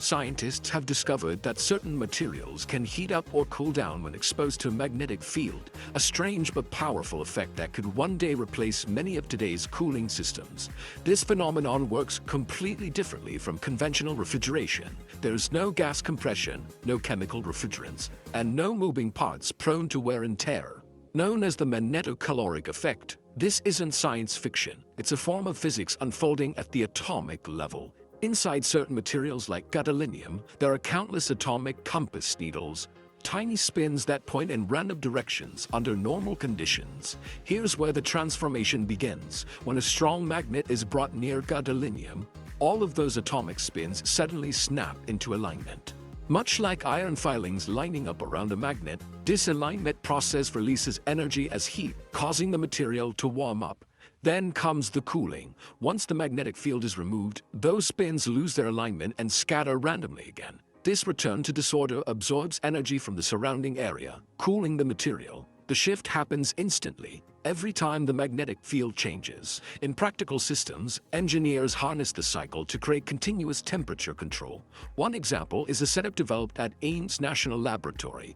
Scientists have discovered that certain materials can heat up or cool down when exposed to a magnetic field, a strange but powerful effect that could one day replace many of today's cooling systems. This phenomenon works completely differently from conventional refrigeration. There's no gas compression, no chemical refrigerants, and no moving parts prone to wear and tear. Known as the magnetocaloric effect, this isn't science fiction. It's a form of physics unfolding at the atomic level. Inside certain materials like gadolinium, there are countless atomic compass needles, tiny spins that point in random directions under normal conditions. Here's where the transformation begins. When a strong magnet is brought near gadolinium, all of those atomic spins suddenly snap into alignment. Much like iron filings lining up around a magnet, this alignment process releases energy as heat, causing the material to warm up. Then comes the cooling. Once the magnetic field is removed, those spins lose their alignment and scatter randomly again. This return to disorder absorbs energy from the surrounding area, cooling the material. The shift happens instantly, every time the magnetic field changes. In practical systems, engineers harness the cycle to create continuous temperature control. One example is a setup developed at Ames National Laboratory.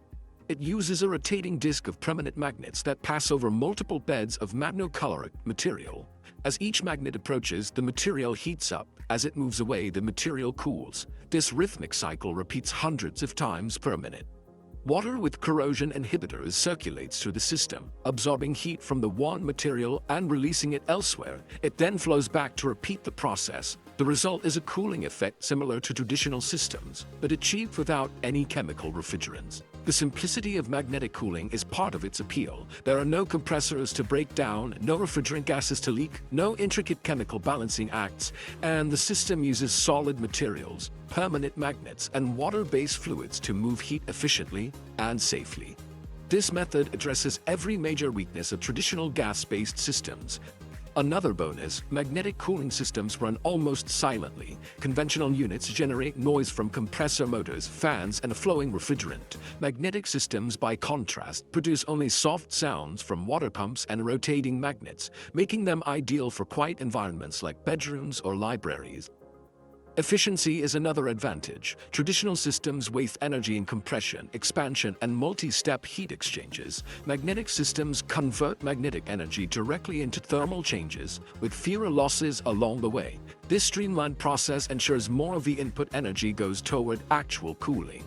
It uses a rotating disk of permanent magnets that pass over multiple beds of magnetocaloric material. As each magnet approaches, the material heats up. As it moves away, the material cools. This rhythmic cycle repeats hundreds of times per minute. Water with corrosion inhibitors circulates through the system, absorbing heat from the worn material and releasing it elsewhere. It then flows back to repeat the process. The result is a cooling effect similar to traditional systems, but achieved without any chemical refrigerants. The simplicity of magnetic cooling is part of its appeal. There are no compressors to break down, no refrigerant gases to leak, no intricate chemical balancing acts, and the system uses solid materials, permanent magnets, and water-based fluids to move heat efficiently and safely. This method addresses every major weakness of traditional gas-based systems. Another bonus, magnetic cooling systems run almost silently. Conventional units generate noise from compressor motors, fans, and a flowing refrigerant. Magnetic systems, by contrast, produce only soft sounds from water pumps and rotating magnets, making them ideal for quiet environments like bedrooms or libraries. Efficiency is another advantage. Traditional systems waste energy in compression, expansion, and multi-step heat exchanges. Magnetic systems convert magnetic energy directly into thermal changes, with fewer losses along the way. This streamlined process ensures more of the input energy goes toward actual cooling.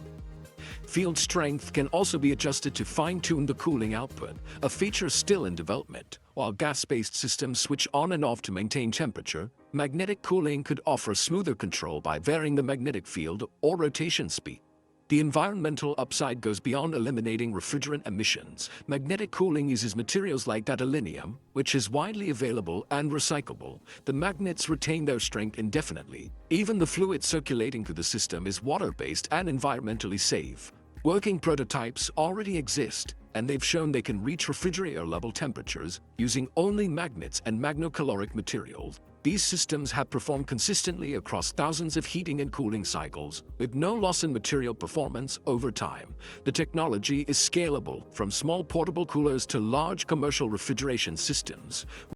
Field strength can also be adjusted to fine-tune the cooling output, a feature still in development. While gas-based systems switch on and off to maintain temperature, magnetic cooling could offer smoother control by varying the magnetic field or rotation speed. The environmental upside goes beyond eliminating refrigerant emissions. Magnetic cooling uses materials like gadolinium, which is widely available and recyclable. The magnets retain their strength indefinitely. Even the fluid circulating through the system is water-based and environmentally safe. Working prototypes already exist, and they've shown they can reach refrigerator-level temperatures using only magnets and magnetocaloric materials. These systems have performed consistently across thousands of heating and cooling cycles, with no loss in material performance over time. The technology is scalable, from small portable coolers to large commercial refrigeration systems.